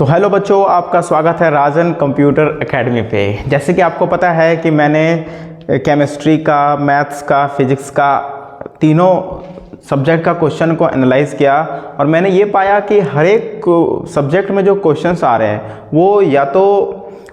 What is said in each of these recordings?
तो हेलो बच्चों, आपका स्वागत है राजन कंप्यूटर एकेडमी पे। जैसे कि आपको पता है कि मैंने केमिस्ट्री का, मैथ्स का, फिजिक्स का तीनों सब्जेक्ट का क्वेश्चन को एनालाइज किया और मैंने ये पाया कि हर एक सब्जेक्ट में जो क्वेश्चंस आ रहे हैं वो या तो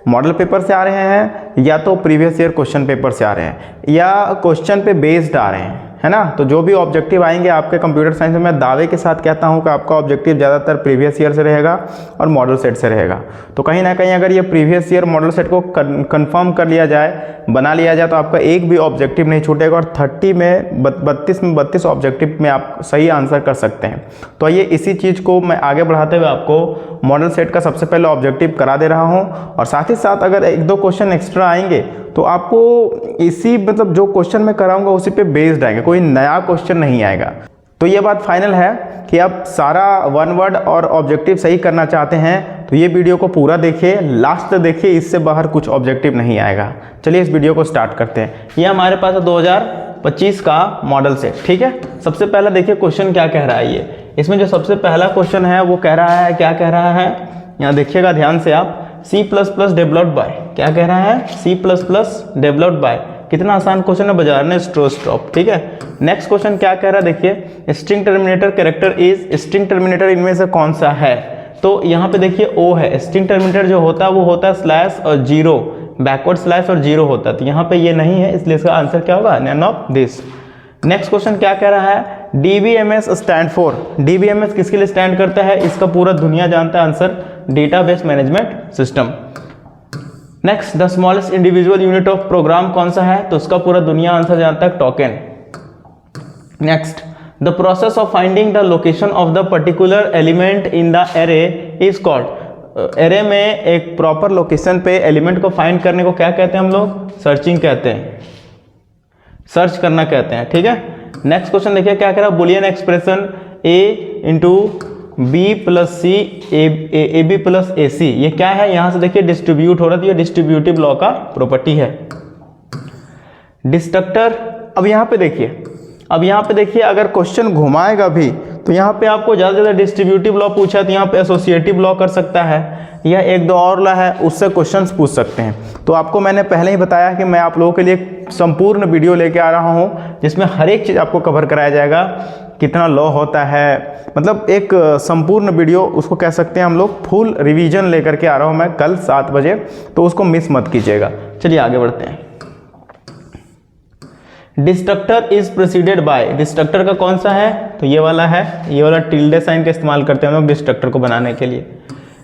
मॉडल पेपर से आ रहे हैं या तो प्रीवियस ईयर क्वेश्चन पेपर से आ रहे हैं या क्वेश्चन पे बेस्ड आ रहे हैं, है ना। तो जो भी ऑब्जेक्टिव आएंगे आपके कंप्यूटर साइंस में, मैं दावे के साथ कहता हूं कि आपका ऑब्जेक्टिव ज़्यादातर प्रीवियस ईयर से रहेगा और मॉडल सेट से रहेगा। तो कहीं ना कहीं अगर ये प्रीवियस ईयर मॉडल सेट को कंफर्म कर लिया जाए, बना लिया जाए, तो आपका एक भी ऑब्जेक्टिव नहीं छूटेगा और 32 में 32 ऑब्जेक्टिव में आप सही आंसर कर सकते हैं। तो ये इसी चीज़ को मैं आगे बढ़ाते हुए आपको मॉडल सेट का सबसे पहले ऑब्जेक्टिव करा दे रहा हूँ और साथ ही साथ अगर एक दो क्वेश्चन एक्स्ट्रा आएंगे तो आपको इसी जो क्वेश्चन मैं कराऊंगा उसी पे बेस्ड आएंगे, कोई नया क्वेश्चन नहीं आएगा। तो ये बात फाइनल है कि आप सारा वन वर्ड और ऑब्जेक्टिव सही करना चाहते हैं तो ये वीडियो को पूरा देखिए, लास्ट तक देखिए, इससे बाहर कुछ ऑब्जेक्टिव नहीं आएगा। चलिए इस वीडियो को स्टार्ट करते हैं। ये हमारे पास है 2025 का मॉडल सेट, ठीक है। सबसे पहला देखिए क्वेश्चन क्या कह रहा है। ये इसमें जो सबसे पहला क्वेश्चन है वो कह रहा है, क्या कह रहा है, यहाँ देखिएगा ध्यान से आप, C++ डेवलप्ड बाय, क्या कह रहा है, C++ डेवलप्ड बाय। कितना आसान क्वेश्चन है, बाजार ने स्ट्रोस्ट्रॉप, ठीक है। नेक्स्ट क्वेश्चन क्या कह रहा है, देखिए, string terminator character is, string terminator इनमें से कौन सा है। तो यहाँ पे देखिए O है, स्ट्रिंग टर्मिनेटर जो होता है वो होता है स्लैश और जीरो, बैकवर्ड स्लैश और जीरो होता है, तो यहाँ पे ये नहीं है, इसलिए इसका आंसर क्या होगा, none of this. Next question क्या कह रहा है, DBMS स्टैंड फॉर, DBMS किसके लिए स्टैंड करता है, इसका पूरा दुनिया जानता है answer, database management system. Next, the smallest individual unit of program कौन सा है, तो उसका पूरा दुनिया आंसर जानता है, token. Next, the process of finding the location of the particular element in the array is called. Array में एक प्रॉपर लोकेशन पे एलिमेंट को फाइंड करने को क्या कहते हैं हम लोग, सर्चिंग कहते हैं, सर्च करना कहते हैं, ठीक है। नेक्स्ट क्वेश्चन देखिए क्या कह रहा है, boolean expression A into B plus C A B plus A C, ये क्या है, यहां से देखिए डिस्ट्रीब्यूट हो रहा है, ये डिस्ट्रीब्यूटिव लॉ का प्रॉपर्टी है। डिस्ट्रक्टर, अब यहाँ पे देखिए अगर क्वेश्चन घुमाएगा भी तो यहाँ पे आपको ज़्यादा से ज़्यादा डिस्ट्रीब्यूटिव लॉ पूछा है तो यहाँ पे एसोसिएटिव लॉ कर सकता है या एक दो और लॉ है उससे क्वेश्चंस पूछ सकते हैं। तो आपको मैंने पहले ही बताया कि मैं आप लोगों के लिए संपूर्ण वीडियो लेके आ रहा हूँ जिसमें हर एक चीज़ आपको कवर कराया जाएगा, कितना लॉ होता है, मतलब एक संपूर्ण वीडियो उसको कह सकते हैं हम लोग, फुल रिवीजन लेकर के आ रहा हूँ मैं कल 7 बजे, तो उसको मिस मत कीजिएगा। चलिए आगे बढ़ते हैं। Destructor is preceded by, destructor का कौन सा है, तो ये वाला है, ये वाला टिल्डे साइन का इस्तेमाल करते हैं हम लोग डिस्ट्रक्टर को बनाने के लिए।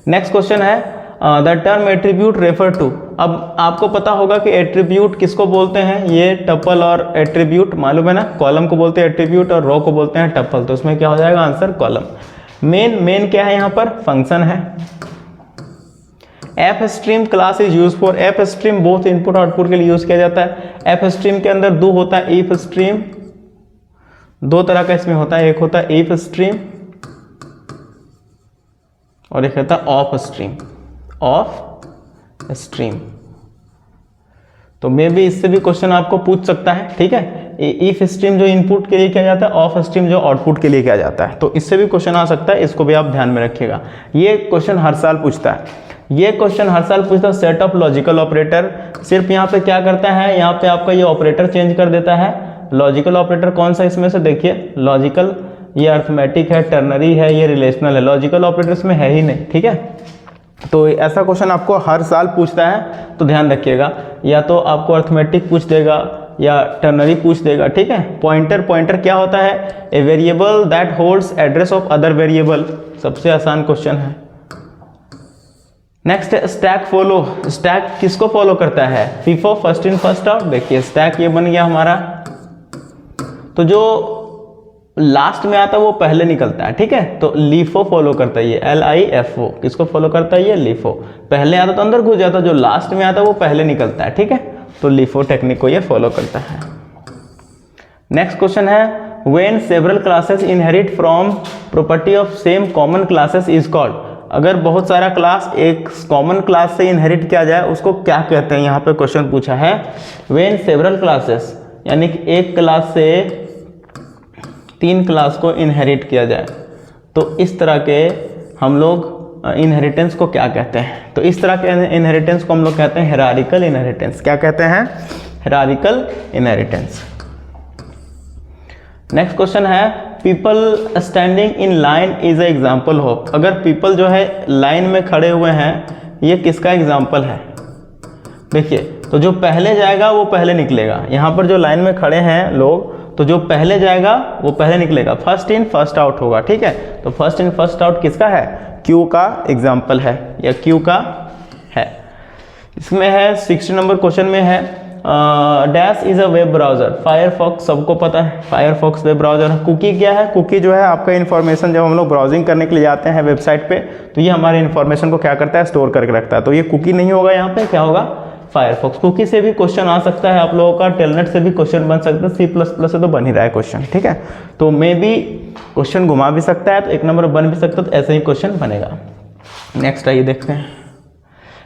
नेक्स्ट क्वेश्चन है, the term attribute refer to. अब आपको पता होगा कि एट्रीब्यूट किसको बोलते हैं, ये टपल और एट्रीब्यूट मालूम है ना, कॉलम को बोलते हैं एट्रीब्यूट और रो को बोलते हैं टपल, तो उसमें क्या हो जाएगा आंसर, कॉलम। मेन क्या है यहाँ पर, फंक्शन है। F stream class is use for, F stream both input output के लिए यूज किया जाता है। एफ स्ट्रीम के अंदर दो होता है, इफ स्ट्रीम, दो तरह का इसमें होता है, एक होता है इफ स्ट्रीम और एक होता है ऑफ स्ट्रीम, ऑफ स्ट्रीम। तो मे भी इससे भी क्वेश्चन आपको पूछ सकता है, ठीक है। इफ स्ट्रीम जो इनपुट के लिए किया जाता है, ऑफ स्ट्रीम जो आउटपुट के लिए किया जाता है, तो इससे भी क्वेश्चन आ सकता है, इसको भी आप ध्यान में रखिएगा। ये क्वेश्चन हर साल पूछता है, ये क्वेश्चन हर साल पूछता है। सेट ऑफ लॉजिकल ऑपरेटर, सिर्फ यहाँ पे क्या करता है, यहाँ पे आपका ये ऑपरेटर चेंज कर देता है। लॉजिकल ऑपरेटर कौन सा इसमें से, देखिए लॉजिकल, ये अर्थमेटिक है, टर्नरी है, ये रिलेशनल है, लॉजिकल ऑपरेटर इसमें है ही नहीं, ठीक है। तो ऐसा क्वेश्चन आपको हर साल पूछता है, तो ध्यान रखिएगा, या तो आपको अर्थमेटिक पूछ देगा या टर्नरी पूछ देगा, ठीक है। पॉइंटर क्या होता है, a variable that holds address of other variable, सबसे आसान क्वेश्चन है। नेक्स्ट स्टैक फॉलो, स्टैक किसको फॉलो करता है, FIFO, first in first out. देखिए स्टैक ये बन गया हमारा, तो जो लास्ट में आता है वो पहले निकलता है, ठीक है। तो लीफो फॉलो करता है, ये LIFO किसको फॉलो करता है, ये लीफो, पहले आता तो अंदर घुस जाता, जो लास्ट में आता है वो पहले निकलता है, ठीक है। तो लीफो टेक्निक को ये फॉलो करता है। नेक्स्ट क्वेश्चन है, when several classes inherit from property of same common classes is called. अगर बहुत सारा क्लास एक कॉमन क्लास से इनहेरिट किया जाए उसको क्या कहते हैं, यहाँ पे क्वेश्चन पूछा है। व्हेन सेवरल क्लासेस, यानी कि एक क्लास से 3 क्लास को इनहेरिट किया जाए, तो इस तरह के हम लोग इनहेरिटेंस को क्या कहते हैं? तो इस तरह के इनहेरिटेंस को हम लोग कहते हैं हायरार्किकल इनहेरिटेंस। क्या कहते हैं? Hierarchical inheritance. नेक्स्ट क्वेश्चन है people standing in line is a example of. अगर पीपल जो है लाइन में खड़े हुए हैं, ये किसका एग्जाम्पल है? देखिए, तो जो पहले जाएगा वो पहले निकलेगा। यहाँ पर जो लाइन में खड़े हैं लोग, तो जो पहले जाएगा वो पहले निकलेगा। फर्स्ट इन फर्स्ट आउट होगा, ठीक है। तो फर्स्ट इन फर्स्ट आउट किसका है? क्यू का एग्जाम्पल है, या क्यू का है। इसमें है 60 नंबर क्वेश्चन में है dash is a web browser. Firefox सबको पता है, फायरफॉक्स वेब ब्राउजर है। कुकी क्या है? कुकी जो है आपका इन्फॉर्मेशन, जब हम लोग ब्राउजिंग करने के लिए जाते हैं वेबसाइट पे, तो ये हमारे इन्फॉर्मेशन को क्या करता है? स्टोर करके रखता है। तो ये कुकी नहीं होगा, यहाँ पे क्या होगा? फायरफॉक्स। कुकी से भी क्वेश्चन आ सकता है आप लोगों का, टेलनेट से भी क्वेश्चन बन सकता है, C++ से तो बन ही रहा है क्वेश्चन, ठीक है। तो मे भी क्वेश्चन घुमा भी सकता है, तो एक नंबर बन भी सकता है, तो ऐसे ही क्वेश्चन बनेगा। नेक्स्ट आइए देखते हैं,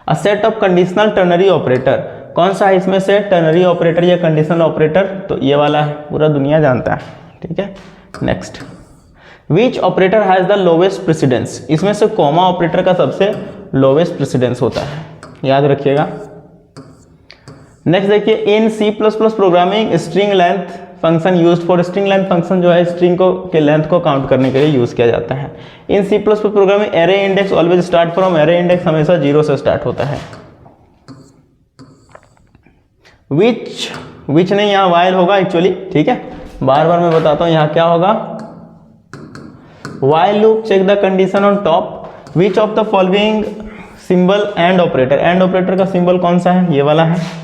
a set of conditional ternary operator. कौन सा है इसमें से टर्नरी ऑपरेटर या कंडीशनल ऑपरेटर? तो ये वाला है, पूरा दुनिया जानता है, ठीक है। Next, which operator has the lowest precedence. इसमें से कॉमा ऑपरेटर का सबसे लोवेस्ट प्रेसिडेंस होता है, याद रखिएगा। नेक्स्ट देखिए, इन C++ programming string length function used for. String length function जो है स्ट्रिंग को के लेंथ को काउंट करने के लिए यूज किया जाता है। इन C++ programming array index always start from. Array index हमेशा 0 से स्टार्ट होता है। विच नहीं, यहाँ वाइल होगा एक्चुअली, ठीक है। बार बार मैं बताता हूँ, यहाँ क्या होगा? While loop, check the condition on top. Which of the following symbol and operator. And operator का सिंबल कौन सा है? ये वाला है।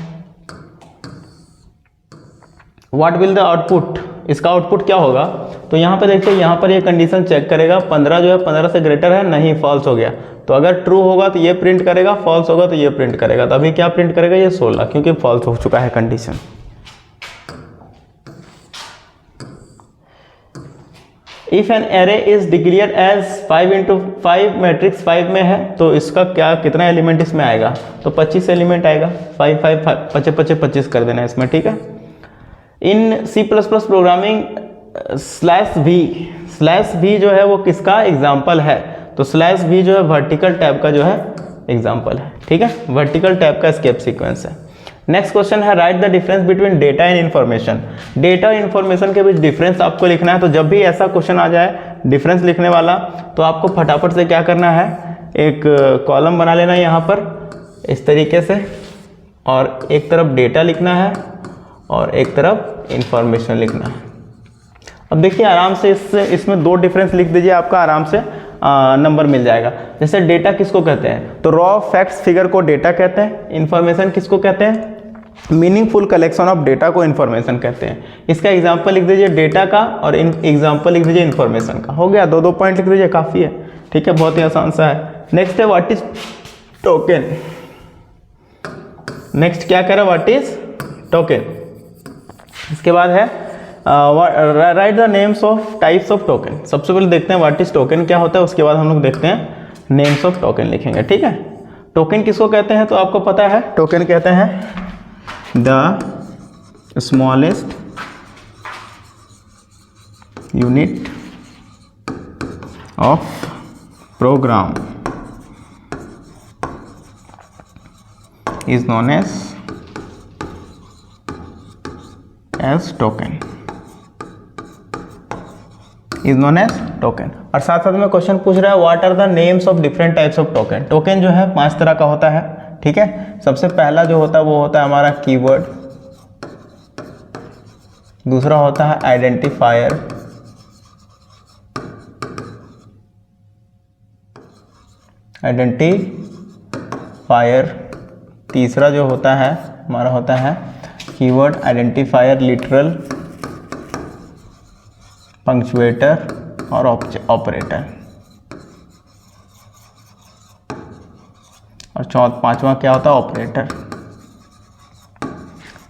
What will the output. इसका आउटपुट क्या होगा? तो यहाँ पे देखिए, यहाँ पर ये कंडीशन चेक करेगा, 15 जो है 15 से ग्रेटर है, नहीं, फॉल्स हो गया। तो अगर ट्रू होगा तो ये प्रिंट करेगा, फॉल्स होगा तो ये प्रिंट करेगा। तो अभी क्या प्रिंट करेगा? ये 16, क्योंकि फॉल्स हो चुका है condition. If an array is declared as 5 × 5 matrix 5 में है, तो इसका क्या, कितना एलिमेंट इसमें आएगा? तो 25 एलिमेंट आएगा। 5 5 5 25 25 कर देना इसमें, ठीक है। इन C++ प्रोग्रामिंग /v जो है वो किसका एग्जाम्पल है? तो /v जो है वर्टिकल टैब का जो है एग्जाम्पल है, ठीक है। वर्टिकल टैब का एस्केप सीक्वेंस है। नेक्स्ट क्वेश्चन है right the difference between data and information. Data और इन्फॉर्मेशन के बीच डिफरेंस आपको लिखना है। तो जब भी ऐसा क्वेश्चन आ जाए डिफरेंस लिखने वाला, तो आपको फटाफट से क्या करना है? एक कॉलम बना लेना यहाँ पर इस तरीके से, और एक तरफ डेटा लिखना है और एक तरफ इंफॉर्मेशन लिखना है। अब देखिए आराम से इसमें 2 डिफरेंस लिख दीजिए, आपका आराम से नंबर मिल जाएगा। जैसे डेटा किसको कहते हैं? तो रॉ फैक्ट्स फिगर को डेटा कहते हैं। इंफॉर्मेशन किसको कहते हैं? मीनिंगफुल कलेक्शन ऑफ डेटा को इंफॉर्मेशन कहते हैं। इसका एग्जाम्पल लिख दीजिए डेटा का, और एग्जाम्पल लिख दीजिए इंफॉर्मेशन का। हो गया, 2 पॉइंट लिख दीजिए, काफ़ी है, ठीक है, बहुत ही आसान सा है। नेक्स्ट है व्हाट इज टोकन। नेक्स्ट क्या करें? What is token. इसके बाद है right the names of types of token. सबसे पहले देखते हैं व्हाट इज टोकन क्या होता है, उसके बाद हम लोग देखते हैं नेम्स ऑफ टोकन लिखेंगे, ठीक है। टोकन किसको कहते हैं? तो आपको पता है, टोकन कहते हैं the smallest unit of program is known as token, is known as token. और साथ साथ में क्वेश्चन पूछ रहा है what are the names of different types of token. Token जो है 5 तरह का होता है, ठीक है। सबसे पहला जो होता है वो होता है हमारा कीवर्ड, दूसरा होता है आइडेंटिफायर, तीसरा जो होता है हमारा होता है कीवर्ड आइडेंटिफायर, लिटरल, पंक्चुएटर और ऑपरेटर, और पांचवा क्या होता है? ऑपरेटर।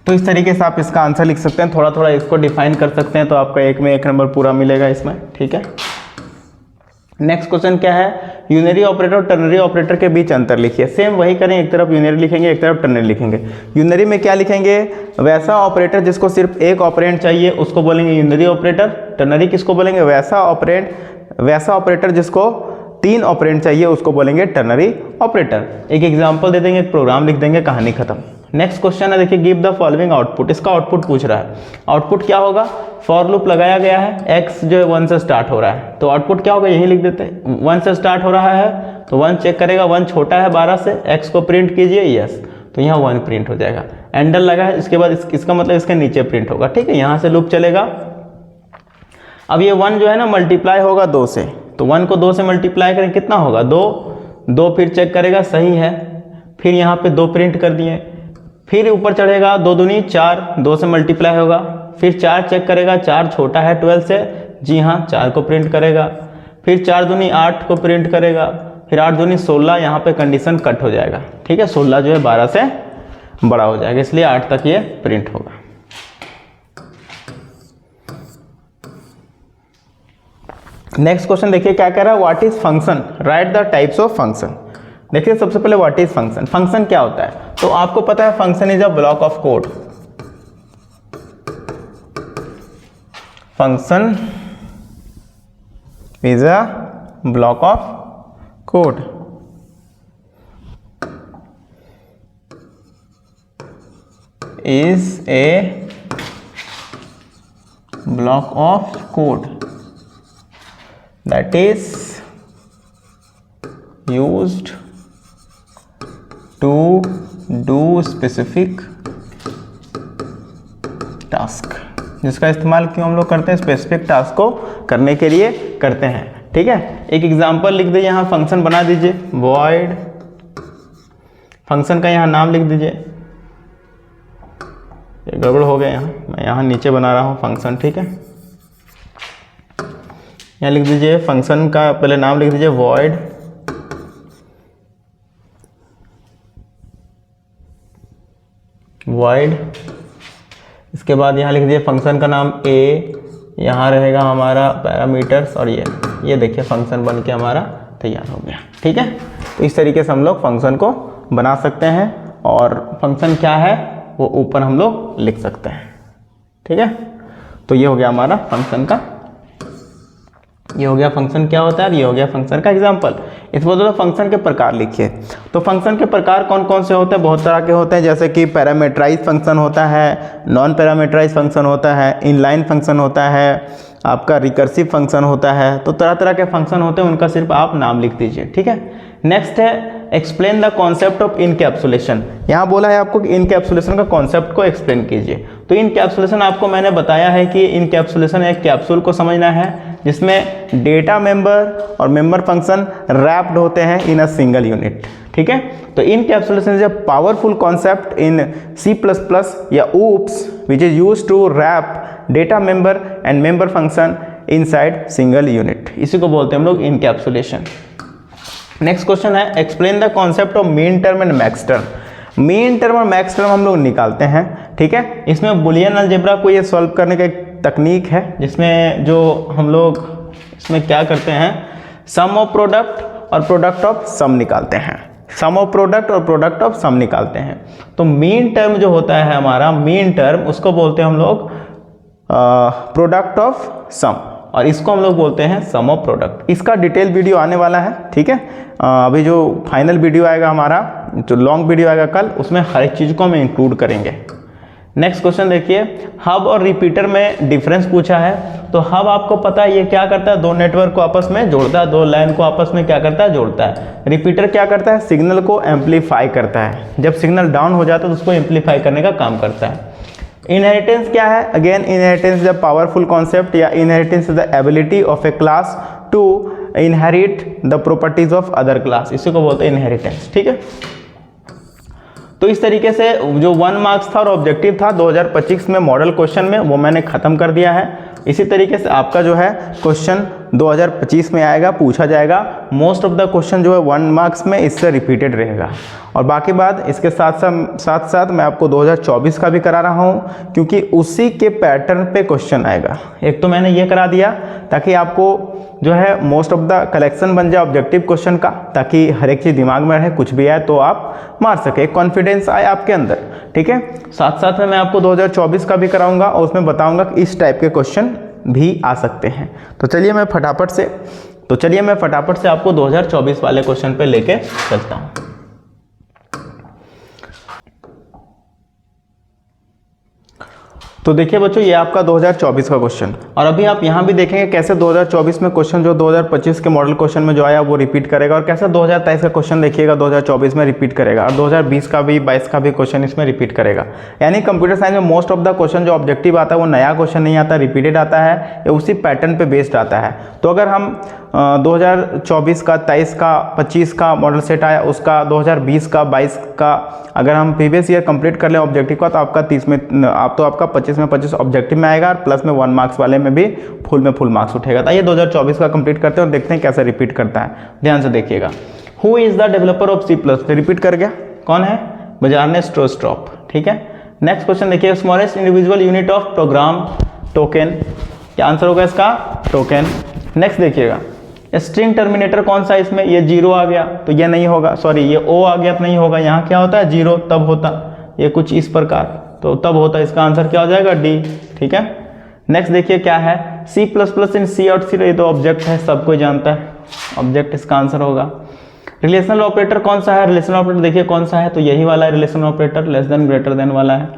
तो इस तरीके से आप इसका आंसर लिख सकते हैं, थोड़ा थोड़ा इसको डिफाइन कर सकते हैं, तो आपका 1 में 1 नंबर पूरा मिलेगा इसमें, ठीक है। नेक्स्ट क्वेश्चन क्या है? यूनरी ऑपरेटर और टर्नरी ऑपरेटर के बीच अंतर लिखिए। सेम वही करें, एक तरफ यूनरी लिखेंगे, एक तरफ टर्नरी लिखेंगे। यूनरी में क्या लिखेंगे? वैसा ऑपरेटर जिसको सिर्फ एक ऑपरेंड चाहिए उसको बोलेंगे यूनरी ऑपरेटर। टर्नरी किसको बोलेंगे? वैसा ऑपरेटर जिसको 3 ऑपरेंड चाहिए उसको बोलेंगे टर्नरी ऑपरेटर। एक एग्जांपल दे देंगे, एक प्रोग्राम लिख देंगे, कहानी खत्म। नेक्स्ट क्वेश्चन है, देखिए गिव द फॉलोइंग आउटपुट। इसका आउटपुट पूछ रहा है। आउटपुट क्या होगा, फॉर लूप लगाया गया है, x जो है 1 से स्टार्ट हो रहा है, तो आउटपुट क्या होगा, यही लिख देते हैं। 1 से स्टार्ट हो रहा है तो 1 चेक करेगा, 1 छोटा है 12 से, x को प्रिंट कीजिए, यस, तो यहाँ 1 प्रिंट हो जाएगा। एंडर लगा है, इसके बाद इसका मतलब इसके नीचे प्रिंट होगा, ठीक है, यहाँ से लूप चलेगा। अब ये 1 जो है ना मल्टीप्लाई होगा 2 से, तो 1 को 2 से मल्टीप्लाई करें कितना होगा, 2 फिर चेक करेगा सही है, फिर यहाँ पे 2 प्रिंट कर दिए, फिर ऊपर चढ़ेगा 2 दूनी 4, 2 से मल्टीप्लाई होगा, फिर 4 चेक करेगा, 4 छोटा है 12 से, जी हाँ 4 को प्रिंट करेगा, फिर 4 दूनी 8 को प्रिंट करेगा, फिर 8 दूनी 16, यहाँ पे कंडीशन कट हो जाएगा, ठीक है, 16 जो है 12 से बड़ा हो जाएगा, इसलिए 8 तक ये प्रिंट होगा। नेक्स्ट क्वेश्चन देखिए क्या कह रहा है, what is function, right the types of function. देखिए सबसे पहले व्हाट इज फंक्शन, फंक्शन क्या होता है, तो आपको पता है function is a block of code. Function is a block of code. Is a block of code that is used to do specific task, जिसका इस्तेमाल क्यों हम लोग करते हैं, स्पेसिफिक टास्क को करने के लिए करते हैं, ठीक है। एक एग्जांपल लिख दीजिए, यहाँ फंक्शन बना दीजिए, void फंक्शन का यहाँ नाम लिख दीजिए, ये गड़बड़ हो गया, यहाँ मैं यहाँ नीचे बना रहा हूँ फंक्शन, ठीक है, यहाँ लिख दीजिए फंक्शन का पहले नाम लिख दीजिए void इसके बाद यहाँ लिख दीजिए फंक्शन का नाम a, यहाँ रहेगा हमारा पैरामीटर्स, और ये देखिए फंक्शन बन के हमारा तैयार हो गया, ठीक है। तो इस तरीके से हम लोग फंक्शन को बना सकते हैं, और फंक्शन क्या है वो ऊपर हम लोग लिख सकते हैं, ठीक है। तो ये हो गया हमारा फंक्शन का, ये हो गया फंक्शन क्या होता है, ये हो गया फंक्शन का एग्जांपल। इस बदले फंक्शन के प्रकार लिखिए, तो फंक्शन के प्रकार कौन कौन से होते हैं, बहुत तरह के होते हैं, जैसे कि पैरामीटराइज फंक्शन होता है, नॉन पैरामीटराइज फंक्शन होता है, इनलाइन फंक्शन होता है, आपका रिकर्सिव फंक्शन होता है, तो तरह तरह के फंक्शन होते हैं, उनका सिर्फ आप नाम लिख दीजिए, ठीक है। नेक्स्ट है explain the concept of encapsulation. यहाँ बोला है आपको कि इनकैप्सुलेशन का कॉन्सेप्ट को एक्सप्लेन कीजिए। तो इनकैप्सुलेशन आपको मैंने बताया है कि इनकैप्सुलेशन एक कैप्सूल को समझना है जिसमें डेटा मेंबर और मेंबर फंक्शन रैप्ड होते हैं इन अ सिंगल यूनिट, ठीक है। तो encapsulation is a powerful concept in C++ या OOPS which is used to wrap data member and member function inside single unit, इसी को बोलते हैं हम लोग इनकैप्सुलेशन। नेक्स्ट क्वेश्चन है explain the concept of mean term and max term. Mean term और max term हम लोग निकालते हैं, ठीक है। इसमें बुलियन अलजेब्रा को ये सॉल्व करने का एक तकनीक है, जिसमें जो हम लोग इसमें क्या करते हैं, सम ऑफ प्रोडक्ट और प्रोडक्ट ऑफ सम निकालते हैं, सम ऑफ प्रोडक्ट और प्रोडक्ट ऑफ सम निकालते हैं। तो मीन टर्म जो होता है हमारा, मीन टर्म उसको बोलते हैं हम लोग प्रोडक्ट ऑफ सम, और इसको हम लोग बोलते हैं सम ऑफ प्रोडक्ट। इसका डिटेल वीडियो आने वाला है, ठीक है। अभी जो फाइनल वीडियो आएगा हमारा, जो लॉन्ग वीडियो आएगा कल, उसमें हर एक चीज़ को हम इंक्लूड करेंगे। नेक्स्ट क्वेश्चन देखिए, हब और रिपीटर में डिफरेंस पूछा है। तो हब आपको पता है ये क्या करता है, दो नेटवर्क को आपस में जोड़ता है, दो लाइन को आपस में क्या करता है, जोड़ता है। रिपीटर क्या करता है, सिग्नल को एम्पलीफाई करता है, जब सिग्नल डाउन हो जाता है तो उसको एम्पलीफाई करने का काम करता है। इनहेरिटेंस क्या है, again inheritance is a powerful concept, या inheritance is the ability of a class to inherit the properties of other class, इसी को बोलते हैं इनहेरिटेंस, ठीक है। तो इस तरीके से जो 1 मार्क्स था और ऑब्जेक्टिव था 2025 में मॉडल क्वेश्चन में, वो मैंने ख़त्म कर दिया है। इसी तरीके से आपका जो है क्वेश्चन 2025 में आएगा, पूछा जाएगा। मोस्ट ऑफ द क्वेश्चन जो है 1 मार्क्स में इससे रिपीटेड रहेगा, और बाकी बात इसके साथ साथ मैं आपको 2024 का भी करा रहा हूँ, क्योंकि उसी के पैटर्न पे क्वेश्चन आएगा। एक तो मैंने ये करा दिया ताकि आपको जो है मोस्ट ऑफ द कलेक्शन बन जाए ऑब्जेक्टिव क्वेश्चन का, ताकि हर एक चीज़ दिमाग में रहे, कुछ भी आए तो आप मार सके, कॉन्फिडेंस आए आपके अंदर, ठीक है। साथ साथ में मैं आपको 2024 का भी कराऊंगा, और उसमें बताऊंगा कि इस टाइप के क्वेश्चन भी आ सकते हैं। तो चलिए मैं फटाफट से तो चलिए मैं फटाफट से आपको 2024 वाले क्वेश्चन पे लेके चलता हूँ। तो देखिए बच्चों, ये आपका 2024 का क्वेश्चन, और अभी आप यहाँ भी देखेंगे कैसे 2024 में क्वेश्चन जो 2025 के मॉडल क्वेश्चन में जो आया वो रिपीट करेगा, और कैसे 2023 का क्वेश्चन देखिएगा 2024 में रिपीट करेगा, और 2020 का भी 22 का भी क्वेश्चन इसमें रिपीट करेगा। यानी कंप्यूटर साइंस में मोस्ट ऑफ द क्वेश्चन जो ऑब्जेक्टिव आता है वो नया क्वेश्चन नहीं आता, रिपीटेड आता है या उसी पैटर्न पे बेस्ड आता है। तो अगर हम 2024 का, 23 का, 25 का मॉडल सेट आया उसका, 2020 का, 22 का अगर हम प्रीवियस ईयर कंप्लीट कर लें ऑब्जेक्टिव का, तो आपका 30 में आपका 25 में 25 ऑब्जेक्टिव में आएगा, और प्लस में 1 मार्क्स वाले में भी फुल मार्क्स उठेगा। तो ये 2024 का कंप्लीट करते हैं और देखते हैं कैसे रिपीट करता है। ध्यान से देखिएगा। Who is the developer of C++? Repeat कर गया, कौन है? Bjarne Stroustrup. ठीक है, नेक्स्ट क्वेश्चन देखिए, smallest individual unit of program token. क्या आंसर होगा इसका? टोकन। नेक्स्ट देखिएगा, स्ट्रिंग टर्मिनेटर कौन सा इसमें? ये 0 आ गया तो ये नहीं होगा, सॉरी ये O आ गया तो नहीं होगा। यहाँ क्या होता है? 0 तब होता, ये कुछ इस प्रकार, तो तब होता। इसका आंसर क्या हो जाएगा? D। ठीक है, नेक्स्ट देखिए क्या है, C++ इन C और C, ये तो ऑब्जेक्ट है, सब कोई जानता है, ऑब्जेक्ट इसका आंसर होगा। रिलेशनल ऑपरेटर कौन सा है? रिलेशनल ऑपरेटर देखिए कौन सा है, तो यही वाला है relational operator, less than greater than वाला है।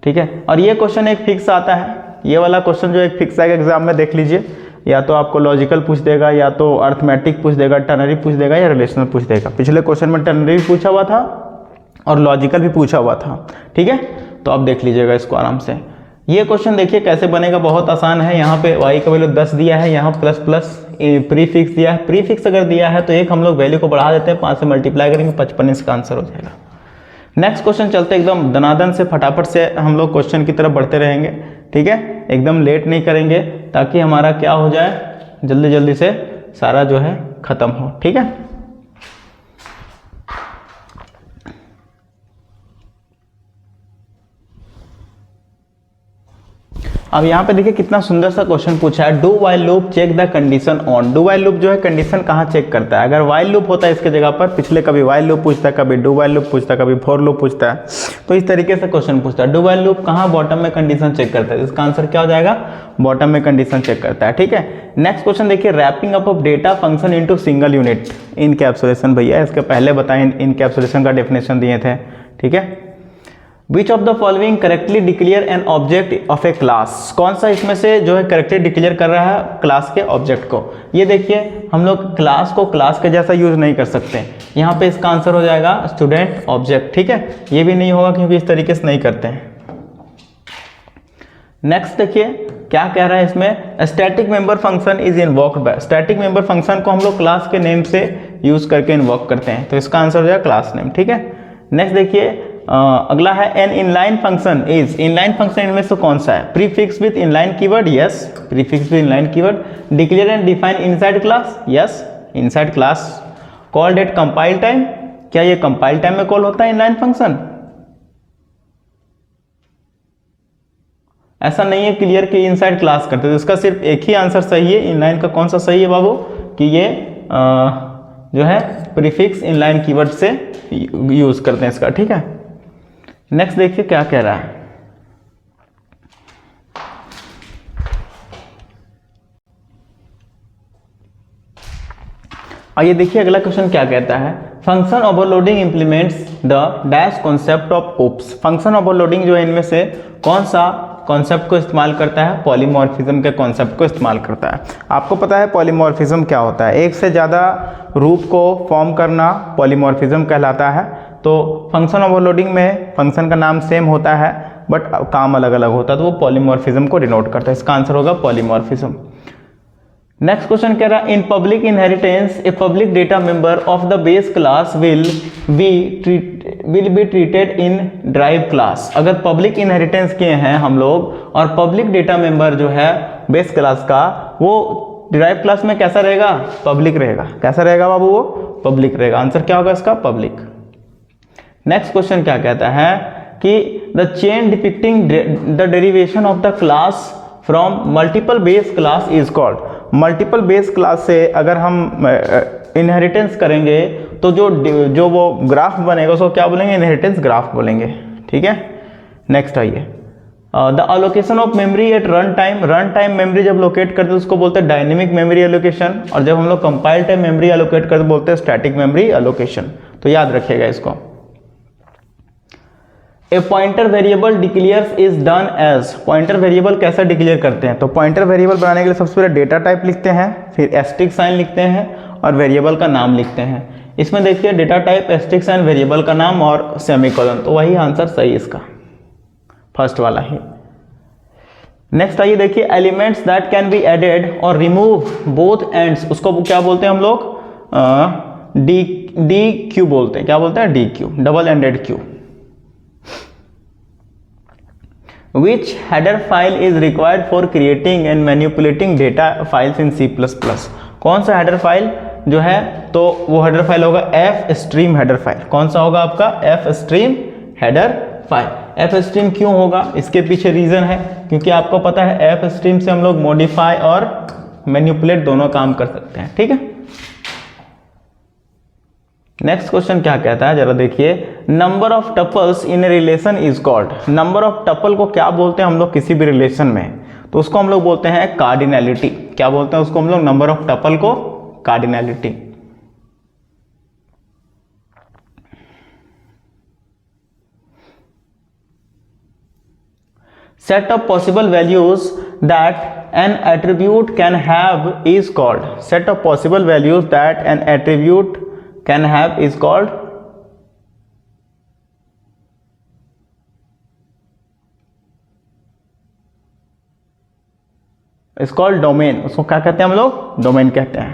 ठीक है, और ये क्वेश्चन एक फिक्स आता है, ये वाला क्वेश्चन जो एक फिक्स आएगा एग्जाम में, देख लीजिए, या तो आपको लॉजिकल पूछ देगा, या तो अर्थमेटिक पूछ देगा, टर्नरी पूछ देगा, या रिलेशनल पूछ देगा। पिछले क्वेश्चन में टर्नरी भी पूछा हुआ था और लॉजिकल भी पूछा हुआ था। ठीक है, तो आप देख लीजिएगा इसको आराम से। ये क्वेश्चन देखिए कैसे बनेगा, बहुत आसान है। यहाँ पे y का वैल्यू 10 दिया है, यहाँ प्लस प्लस प्रीफिक्स दिया है। प्रीफिक्स अगर दिया है तो एक हम लोग वैल्यू को बढ़ा देते हैं, 5 से मल्टीप्लाई करेंगे, 55 इसका आंसर हो जाएगा। नेक्स्ट क्वेश्चन चलते एकदम दनादन से, फटाफट से हम लोग क्वेश्चन की तरफ बढ़ते रहेंगे। ठीक है, एकदम लेट नहीं करेंगे ताकि हमारा क्या हो जाए, जल्दी जल्दी से सारा जो है खत्म हो। ठीक है, अब यहाँ पे देखिए कितना सुंदर सा क्वेश्चन पूछा है, do while loop check the condition on. Do while loop जो है कंडीशन कहाँ चेक करता है? अगर वाइल लूप होता है इसके जगह पर, पिछले कभी वाइल लूप पूछता है, कभी डू वाइल लूप पूछता है, कभी फॉर लूप पूछता है, तो इस तरीके से क्वेश्चन पूछता है। डू वाइल लूप कहाँ? बॉटम में कंडीशन चेक करता है, इसका आंसर क्या हो जाएगा? बॉटम में कंडीशन चेक करता है। ठीक है, नेक्स्ट क्वेश्चन देखिए, wrapping up of data function into single unit. Encapsulation भैया, इसके पहले बताएं इनकैप्सुलेशन का डेफिनेशन दिए थे। ठीक है, Which of the following correctly declare an object of a class? कौन सा इसमें से जो है करेक्टली डिक्लेयर कर रहा है क्लास के ऑब्जेक्ट को? ये देखिए, हम लोग क्लास को क्लास के जैसा यूज नहीं कर सकते। यहाँ पे इसका आंसर हो जाएगा स्टूडेंट ऑब्जेक्ट। ठीक है, ये भी नहीं होगा क्योंकि इस तरीके से नहीं करते हैं। नेक्स्ट देखिए क्या कह रहा है इसमें, static member function is invoked by. Static member function को हम लोग क्लास के नेम से यूज करके इन्वोक करते हैं, तो इसका आंसर हो जाएगा क्लास नेम। ठीक है, नेक्स्ट देखिए अगला है an inline function is. Inline function इनमें से कौन सा है? Prefix with inline keyword, yes, prefix with inline keyword. Declare and define inside class, yes, inside class. Called at compile time, क्या ये कंपाइल टाइम में कॉल होता है इनलाइन फंक्शन? ऐसा नहीं है क्लियर कि इनसाइड क्लास करते, तो इसका सिर्फ एक ही आंसर सही है। इनलाइन का कौन सा सही है बाबू? कि ये जो है प्रीफिक्स इनलाइन कीवर्ड से यूज करते हैं इसका। ठीक है, नेक्स्ट देखिए क्या कह रहा है, आइए देखिए अगला क्वेश्चन क्या कहता है, function overloading implements the dash concept of OOPS. Function overloading जो है इनमें से कौन सा कॉन्सेप्ट को इस्तेमाल करता है? पॉलीमॉर्फिज्म के कॉन्सेप्ट को इस्तेमाल करता है। आपको पता है पॉलीमॉर्फिज्म क्या होता है? एक से ज़्यादा रूप को फॉर्म करना पॉलीमॉर्फिज्म कहलाता है। तो फंक्शन ओवरलोडिंग में फंक्शन का नाम सेम होता है बट काम अलग अलग होता है, तो वो पॉलीमॉर्फिज्म को डिनोट करता है। इसका आंसर होगा पॉलीमॉर्फिज्म। नेक्स्ट क्वेश्चन कह रहा है, इन public inheritance a public data member of the base class will be treated in drive class. अगर पब्लिक इनहेरिटेंस किए हैं हम लोग और पब्लिक डेटा मेंबर जो है बेस क्लास का, वो ड्राइव क्लास में कैसा रहेगा? पब्लिक रहेगा। कैसा रहेगा बाबू? वो पब्लिक रहेगा। आंसर क्या होगा इसका? पब्लिक। नेक्स्ट क्वेश्चन क्या कहता है कि the chain depicting the derivation of the class from multiple base class is called. Multiple base class से अगर हम इनहेरिटेंस करेंगे तो जो वो ग्राफ बनेगा उसको क्या बोलेंगे? इनहेरिटेंस ग्राफ बोलेंगे। ठीक है, नेक्स्ट आइए, the allocation of memory at run time memory जब लोकेट करते हैं उसको बोलते हैं डायनेमिक मेमोरी एलोकेशन, और जब हम लोग कंपाइल टाइम मेमोरी एलोकेट करते बोलते हैं स्टैटिक मेमोरी एलोकेशन। तो याद रखिएगा इसको। A pointer variable declares is done as, pointer variable कैसे डिक्लेयर करते हैं? तो पॉइंटर वेरिएबल बनाने के लिए सबसे पहले डेटा टाइप लिखते हैं, फिर एस्टिक साइन लिखते हैं और वेरिएबल का नाम लिखते हैं। इसमें देखिए data type, asterisk sign, variable का नाम और सेमीकोलन, तो वही आंसर सही इसका, फर्स्ट वाला ही। नेक्स्ट आइए देखिए, elements that can be added और रिमूव बोथ एंड्स, उसको क्या बोलते हैं हम लोग? डी क्यू बोलते हैं। क्या बोलते हैं? D Q, double ended queue. Which header file is required for creating and manipulating data files in C++? कौन सा हेडर फाइल जो है? तो वो हेडर फाइल होगा एफ स्ट्रीम हेडर फाइल। कौन सा होगा आपका? F stream header file. F stream क्यों होगा? इसके पीछे रीजन है, क्योंकि आपको पता है एफ स्ट्रीम से हम लोग मॉडिफाई और मैनिपुलेट दोनों काम कर सकते हैं। ठीक है, नेक्स्ट क्वेश्चन क्या कहता है जरा देखिए, number of tuples in a relation is called. Number of tuple को क्या बोलते हैं हम लोग किसी भी रिलेशन में? तो उसको हम लोग बोलते हैं कार्डिनैलिटी। क्या बोलते हैं उसको हम लोग? नंबर ऑफ टपल को cardinality. Set of possible values that N attribute can have is called. Set of possible values that N attribute can have is called domain. उसको क्या कहते हैं हम लोग? डोमेन कहते हैं।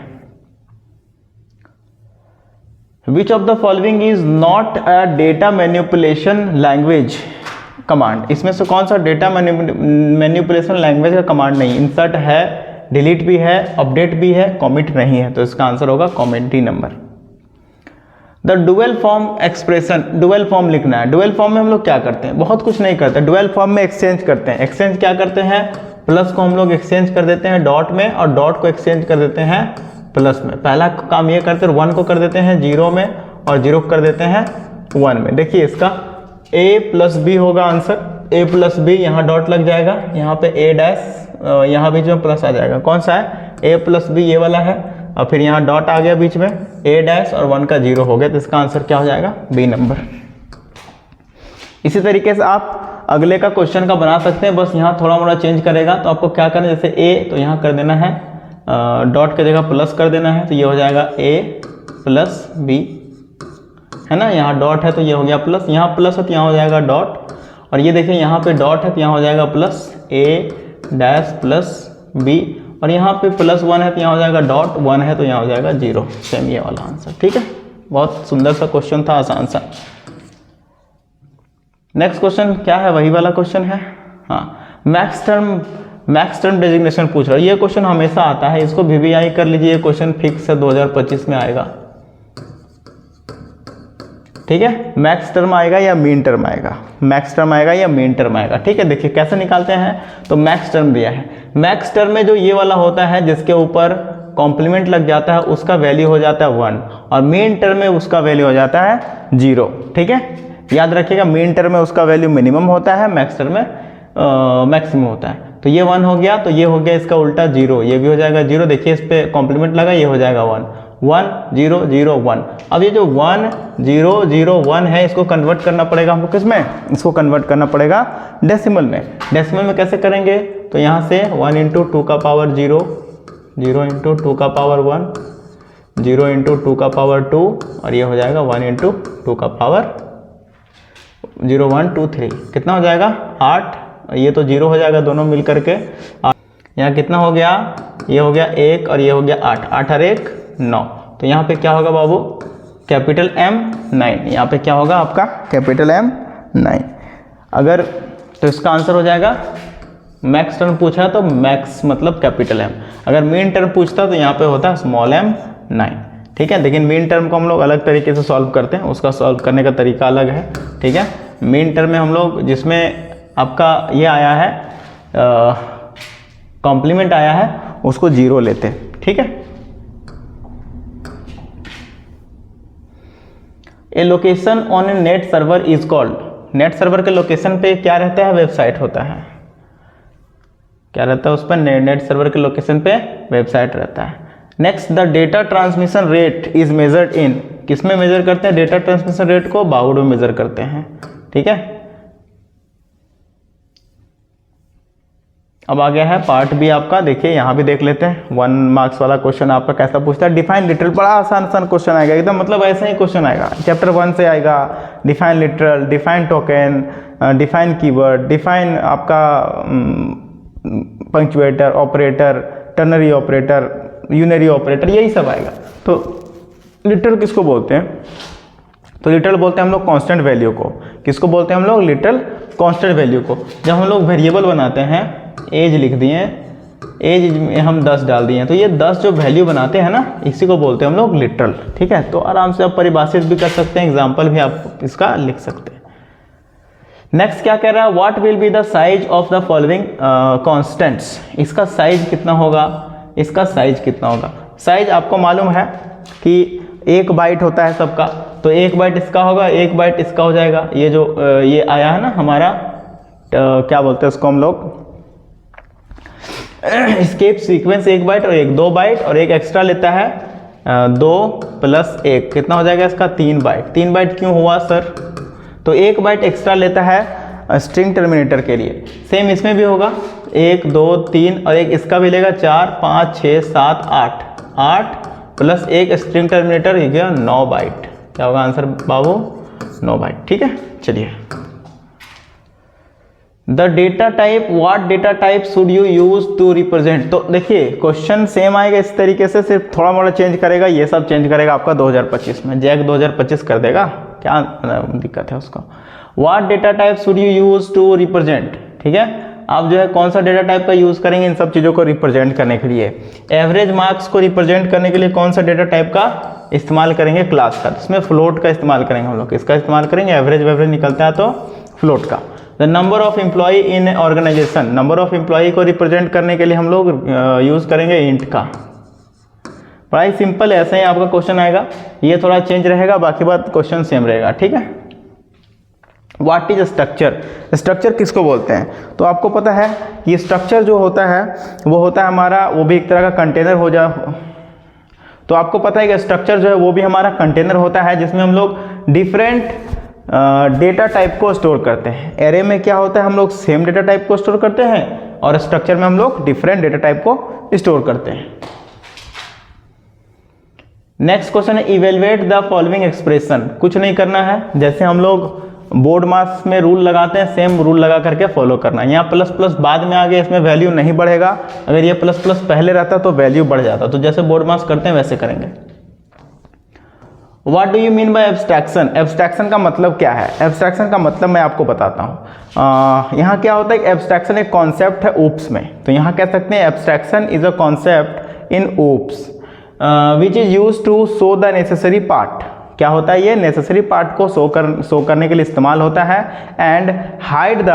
Which of the following is not a data manipulation language command? इसमें से कौन सा डेटा मैनिपुलेशन लैंग्वेज का कमांड नहीं? इंसर्ट है, डिलीट भी है, अपडेट भी है, कॉमिट नहीं है, तो इसका आंसर होगा comment D number. The dual form expression, dual form लिखना है। डुअल फॉर्म में हम लोग क्या करते हैं? बहुत कुछ नहीं करते। डुअल फॉर्म में एक्सचेंज करते हैं। एक्सचेंज क्या करते हैं? प्लस को हम लोग एक्सचेंज कर देते हैं डॉट में, और डॉट को एक्सचेंज कर देते हैं प्लस में। पहला काम ये करते हैं, 1 को कर देते हैं 0 में और 0 को कर देते हैं 1 में। देखिए इसका a प्लस बी होगा आंसर। a प्लस बी, यहाँ डॉट लग जाएगा, यहाँ पे a डैश, यहाँ बीच में प्लस आ जाएगा। कौन सा है? a प्लस बी, ये वाला है, और फिर यहाँ डॉट आ गया बीच में, a डैश और 1 का 0 हो गया, तो इसका आंसर क्या हो जाएगा? B number. इसी तरीके से आप अगले का क्वेश्चन का बना सकते हैं, बस यहाँ थोड़ा मोड़ा चेंज करेगा। तो आपको क्या करना है, जैसे a तो यहाँ कर देना है, डॉट की जगह प्लस कर देना है, तो ये हो जाएगा a प्लस बी, है ना। यहाँ डॉट है तो ये हो गया प्लस, यहाँ प्लस है तो यहाँ हो जाएगा डॉट, और ये देखिए यहाँ पे डॉट है तो यहाँ हो जाएगा plus a dash plus b, और यहाँ पे प्लस 1 है तो यहाँ हो जाएगा डॉट, 1 है तो यहाँ हो जाएगा 0। सेम ये वाला आंसर। ठीक है, बहुत सुंदर सा क्वेश्चन था, आसान सा। नेक्स्ट क्वेश्चन क्या है? वही वाला क्वेश्चन है। हाँ, मैक्स टर्म डेजिग्नेशन पूछ रहा है। ये क्वेश्चन हमेशा आता है, इसको VVI कर लीजिए, ये क्वेश्चन फिक्स है, 2025 में आएगा। ठीक है, मैक्स टर्म आएगा या मीन टर्म आएगा? मैक्स टर्म आएगा या मीन टर्म आएगा? ठीक है, देखिए कैसे निकालते हैं। तो मैक्स टर्म दिया है, मैक्स टर्म में जो ये वाला होता है जिसके ऊपर कॉम्प्लीमेंट लग जाता है उसका वैल्यू हो जाता है 1, और मीन टर्म में उसका वैल्यू हो जाता है 0। ठीक है, याद रखिएगा, मीन टर्म में उसका वैल्यू मिनिमम होता है, मैक्स टर्म में मैक्सिमम होता है। तो ये 1 हो गया, तो ये हो गया इसका उल्टा 0, ये भी हो जाएगा 0। देखिए इस पे कॉम्प्लीमेंट लगा, ये हो जाएगा 1 1 0 0 1। अब ये जो 1 0 0 1 है, इसको कन्वर्ट करना पड़ेगा हमको किसमें? इसको कन्वर्ट करना पड़ेगा डेसिमल में। डेसिमल में कैसे करेंगे? तो यहाँ से 1 इंटू 2 का पावर 0, 0 इंटू 2 का पावर 1, 0 इंटू 2 का पावर 2, और ये हो जाएगा 1 इंटू 2 का पावर 0 1 2 3। कितना हो जाएगा? 8। ये तो 0 हो जाएगा दोनों मिल करके। यहाँ कितना हो गया? ये हो गया 1 और ये हो गया 8, 8 और 1 9। तो यहाँ पे क्या होगा बाबू? Capital M 9। यहाँ पे क्या होगा आपका? Capital M 9। अगर तो इसका आंसर हो जाएगा, मैक्स टर्म पूछा है तो मैक्स मतलब कैपिटल M। अगर मीन टर्म पूछता तो यहाँ पे होता स्मॉल m 9। ठीक है, लेकिन मीन टर्म को हम लोग अलग तरीके से सॉल्व करते हैं, उसका सॉल्व करने का तरीका अलग है। ठीक है, मीन टर्म में हम लोग जिसमें आपका ये आया है कॉम्प्लीमेंट आया है उसको 0 लेते हैं। ठीक है, a location on a net server is called. Net server के लोकेशन पे क्या रहता है, वेबसाइट होता है। क्या रहता है उस पर, नेट सर्वर के लोकेशन पे वेबसाइट रहता है। Next, the data transmission rate is measured in, किसमें मेजर करते हैं डेटा ट्रांसमिशन रेट को, बाउड में मेजर करते हैं। ठीक है, अब आ गया है पार्ट बी आपका, देखिए यहाँ भी देख लेते हैं। 1 मार्क्स वाला क्वेश्चन आपका कैसा पूछता है, डिफाइन लिटरल, बड़ा आसान क्वेश्चन आएगा एकदम, मतलब ऐसा ही क्वेश्चन आएगा, चैप्टर 1 से आएगा। Define literal, define token, define keyword, define आपका punctuator, operator, ternary operator, unary operator, यही सब आएगा। तो लिटरल किसको बोलते हैं, तो लिटरल बोलते हैं हम लोग कांस्टेंट वैल्यू को। किसको बोलते हैं हम लोग, लिटरल कांस्टेंट वैल्यू को। जब हम लोग वेरिएबल बनाते हैं, एज लिख दिए, एज में हम 10 डाल दिए, तो ये 10 जो वैल्यू बनाते हैं ना, इसी को बोलते हैं हम लोग लिटरल। ठीक है, तो आराम से आप परिभाषित भी कर सकते हैं, एग्जाम्पल भी आप इसका लिख सकते हैं। नेक्स्ट क्या कह रहा है, what will be the size of the following constants, इसका साइज कितना होगा, इसका साइज कितना होगा। साइज आपको मालूम है कि 1 बाइट होता है सबका, तो 1 बाइट इसका होगा, 1 बाइट इसका हो जाएगा। ये जो ये आया है ना हमारा, क्या बोलते हैं उसको हम लोग, एस्केप सीक्वेंस 1 बाइट और 2 बाइट, और एक एक्स्ट्रा लेता है 2 + 1, कितना हो जाएगा इसका, 3 बाइट। 3 बाइट क्यों हुआ सर, तो 1 बाइट एक्स्ट्रा लेता है स्ट्रिंग टर्मिनेटर के लिए। सेम इसमें भी होगा, 1 2 3 और एक इसका भी लेगा 4 5 6 7 8, 8 + 1 स्ट्रिंग टर्मिनेटर, ये गया 9 बाइट। क्या होगा आंसर बाबू, 9 बाइट। ठीक है, चलिए। The data type, what data type should you use to represent, तो देखिए क्वेश्चन सेम आएगा इस तरीके से, सिर्फ थोड़ा मोड़ा चेंज करेगा, ये सब चेंज करेगा आपका 2025 में, जैक 2025 कर देगा, क्या दिक्कत है उसको। What data type should you use to represent, ठीक है, आप जो है कौन सा डेटा टाइप का यूज करेंगे इन सब चीज़ों को रिप्रेजेंट करने के लिए। एवरेज मार्क्स को रिप्रेजेंट करने के लिए कौन सा डेटा टाइप का इस्तेमाल करेंगे, क्लास का, इसमें फ्लोट का इस्तेमाल करेंगे हम लोग, इसका इस्तेमाल करेंगे, एवरेज निकलता है तो फ्लोट का। The number of employ in organization, number of employ को रिप्रेजेंट करने के लिए हम लोग यूज करेंगे इंट का। बड़ा ही सिंपल है, ऐसे ही आपका क्वेश्चन आएगा, ये थोड़ा चेंज रहेगा, बाकी बात क्वेश्चन सेम रहेगा। ठीक है, व्हाट इज स्ट्रक्चर, स्ट्रक्चर किसको बोलते हैं, तो आपको पता है कि स्ट्रक्चर जो होता है वो होता है हमारा, वो भी एक तरह का कंटेनर हो जा, तो आपको पता है कि स्ट्रक्चर जो है वो भी हमारा कंटेनर होता है, जिसमें हम लोग डिफरेंट डेटा टाइप को स्टोर करते हैं। एरे में क्या होता है, हम लोग सेम डेटा टाइप को स्टोर करते हैं, और स्ट्रक्चर में हम लोग डिफरेंट डेटा टाइप को स्टोर करते हैं। नेक्स्ट क्वेश्चन है, इवेलुएट द फॉलोइंग एक्सप्रेशन, कुछ नहीं करना है, जैसे हम लोग बोर्ड मास में रूल लगाते हैं, सेम रूल लगा करके फॉलो करना है। यहाँ प्लस प्लस बाद में आ गया, इसमें वैल्यू नहीं बढ़ेगा, अगर ये प्लस प्लस पहले रहता तो वैल्यू बढ़ जाता, तो जैसे बोर्ड मास करते हैं वैसे करेंगे। What do you mean by abstraction, abstraction का मतलब क्या है, एब्स्ट्रैक्शन का मतलब मैं आपको बताता हूँ। यहाँ क्या होता है कि एब्स्ट्रैक्शन एक कॉन्सेप्ट है ओप्स में, तो यहाँ कह सकते हैं abstraction is a concept in OOPS which is use to show the necessary part, क्या होता है, ये नेसेसरी पार्ट को शो करने के लिए इस्तेमाल होता है, and hide the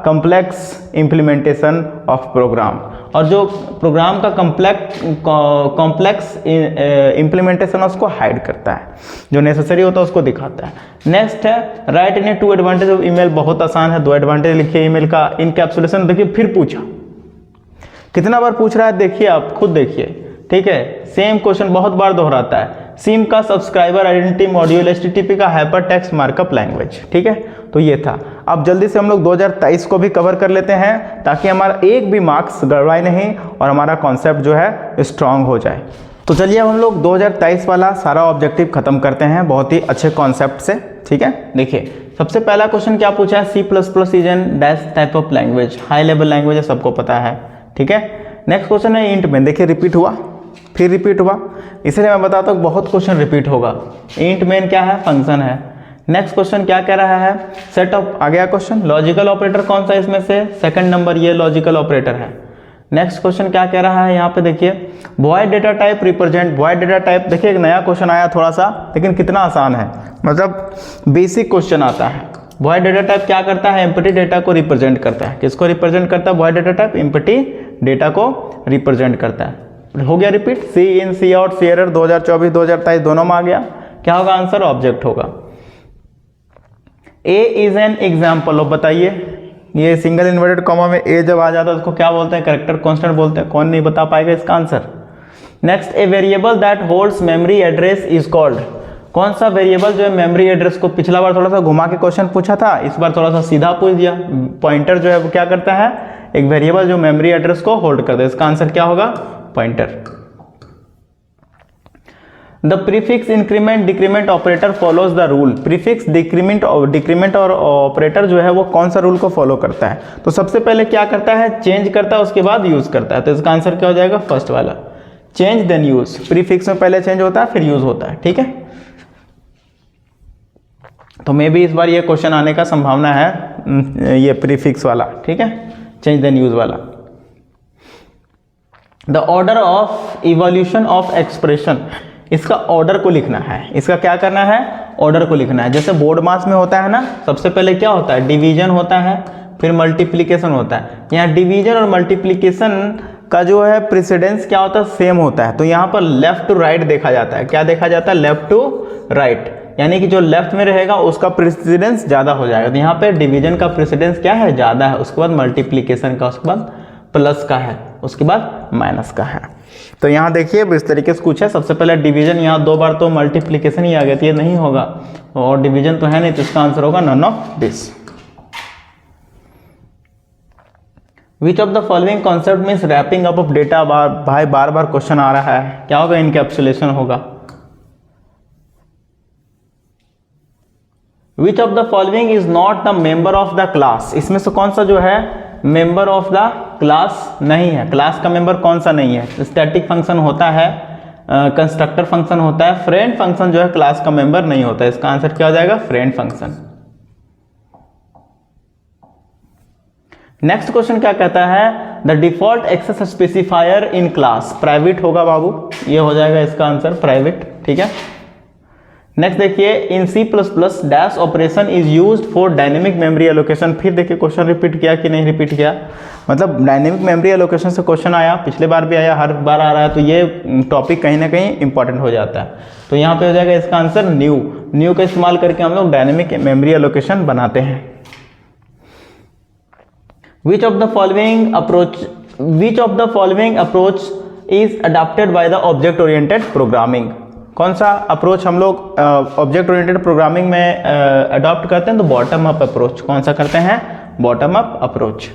complex implementation of program, और जो प्रोग्राम का कॉम्प्लेक्स इम्प्लीमेंटेशन उसको हाइड करता है, जो नेसेसरी होता है उसको दिखाता है। नेक्स्ट है, right in 2 advantage of email, बहुत आसान है, 2 एडवांटेज लिखिए ईमेल का। इनकैप्सुलेशन देखिए फिर पूछा, कितना बार पूछ रहा है देखिए, आप खुद देखिए। ठीक है, सेम क्वेश्चन बहुत बार दोहराता है। सिम का सब्सक्राइबर आइडेंटिटी मॉड्यूल, एचटीटीपी का हाइपर टेक्स्ट मार्कअप लैंग्वेज। ठीक है, तो ये था। अब जल्दी से हम लोग 2023 को भी कवर कर लेते हैं, ताकि हमारा एक भी मार्क्स गड़बड़ाए नहीं और हमारा कॉन्सेप्ट जो है स्ट्रांग हो जाए। तो चलिए अब हम लोग 2023 वाला सारा ऑब्जेक्टिव खत्म करते हैं बहुत ही अच्छे कॉन्सेप्ट से। ठीक है, देखिए सबसे पहला क्वेश्चन क्या पूछा है, C++ is an dash type of language, high level language है, सबको पता है। ठीक है, नेक्स्ट क्वेश्चन है इंट मेन, देखिए रिपीट हुआ, फिर रिपीट हुआ, इसलिए मैं बताता हूँ बहुत क्वेश्चन रिपीट होगा। इंट मेन क्या है, फंक्शन है। नेक्स्ट क्वेश्चन क्या कह रहा है, सेट ऑफ, आ गया क्वेश्चन, लॉजिकल ऑपरेटर कौन सा इसमें से, सेकंड नंबर ये लॉजिकल ऑपरेटर है। नेक्स्ट क्वेश्चन क्या कह रहा है यहाँ पे देखिए, void data type represent, void data type, देखिए एक नया क्वेश्चन आया थोड़ा सा, लेकिन कितना आसान है, मतलब बेसिक क्वेश्चन आता है। वॉइड डेटा टाइप क्या करता है, एम्प्टी डेटा को रिप्रेजेंट करता है। किसको रिप्रेजेंट करता है void data type, empty data को रिप्रेजेंट करता है। हो गया रिपीट, सी इन सी आउट सी एरर 2024 2023 दोनों में आ गया। क्या होगा आंसर, ऑब्जेक्ट होगा। ए इज एन एग्जाम्पल ऑफ, बताइए ये सिंगल इन्वर्टेड कॉमा में ए जब आ जाता है उसको क्या बोलते हैं, कैरेक्टर कांस्टेंट बोलते हैं। कौन नहीं बता पाएगा इसका answer. Next, a variable that holds memory address is called. कौन सा वेरिएबल जो है मेमोरी एड्रेस को, पिछला बार थोड़ा सा घुमा के क्वेश्चन पूछा था, इस बार थोड़ा सा सीधा पूछ दिया। पॉइंटर जो है वो क्या करता है, एक वेरिएबल जो मेमोरी एड्रेस को होल्ड करता है। इसका आंसर क्या होगा, pointer. The prefix increment decrement operator follows the rule. Prefix decrement और ऑपरेटर जो है वो कौन सा रूल को फॉलो करता है, तो सबसे पहले क्या करता है, चेंज करता है, उसके बाद यूज करता है। तो इसका आंसर क्या हो जाएगा, फर्स्ट वाला, चेंज देन यूज। प्रीफिक्स में पहले चेंज होता है फिर यूज होता है, ठीक है। तो मे भी इस बार ये क्वेश्चन आने का संभावना है, ये प्रीफिक्स वाला, ठीक है, चेंज देन यूज वाला। The order of evolution of expression, इसका ऑर्डर को लिखना है। इसका क्या करना है, ऑर्डर को लिखना है। जैसे बोर्ड मास में होता है ना, सबसे पहले क्या होता है, डिवीजन होता है, फिर मल्टीप्लिकेशन होता है। यहाँ डिवीजन और मल्टीप्लिकेशन का जो है प्रेसिडेंस क्या होता है, सेम होता है। तो यहाँ पर लेफ्ट टू राइट देखा जाता है। क्या देखा जाता है, लेफ्ट टू राइट, यानी कि जो लेफ्ट में रहेगा उसका प्रेसिडेंस ज़्यादा हो जाएगा। तो यहाँ पे डिवीजन का प्रेसिडेंस क्या है, ज़्यादा है, उसके बाद मल्टीप्लिकेशन का, उसके बाद प्लस का है, उसके बाद माइनस का है। तो यहाँ देखिए इस तरीके से कुछ है। सबसे पहले डिवीजन, यहाँ 2 बार तो मल्टीप्लिकेशन ही आ गया, तो ये नहीं होगा, और डिवीजन तो है नहीं, तो इसका आंसर होगा none of this. Which of the following concept means wrapping up of data. भाई बार बार क्वेश्चन आ रहा है, क्या होगा, इनकैप्सुलेशन होगा। विच of the following is not the member of the class. इसमें से कौन सा जो है मेंबर ऑफ द क्लास नहीं है, क्लास का मेंबर कौन सा नहीं है। स्टैटिक फंक्शन होता है, कंस्ट्रक्टर फंक्शन होता है, फ्रेंड फंक्शन जो है क्लास का मेंबर नहीं होता है। इसका आंसर क्या हो जाएगा, फ्रेंड फंक्शन। नेक्स्ट क्वेश्चन क्या कहता है, the default access specifier in class. Private होगा बाबू, ये हो जाएगा इसका आंसर प्राइवेट, ठीक है। नेक्स्ट देखिए, इन C++ dash operation is used for dynamic memory allocation. फिर देखिए क्वेश्चन रिपीट किया कि नहीं रिपीट किया, मतलब डायनेमिक मेमोरी एलोकेशन से क्वेश्चन आया, पिछले बार भी आया, हर बार आ रहा है, तो ये टॉपिक कहीं ना कहीं इंपॉर्टेंट हो जाता है। तो यहाँ पे हो जाएगा इसका आंसर न्यू का इस्तेमाल करके हम लोग डायनेमिक मेमोरी एलोकेशन बनाते हैं। विच of the following approach is adopted by the object oriented programming. कौन सा अप्रोच हम लोग ऑब्जेक्ट ओरिएंटेड प्रोग्रामिंग में अडॉप्ट करते हैं, तो बॉटम अप अप्रोच। कौन सा करते हैं, bottom up approach.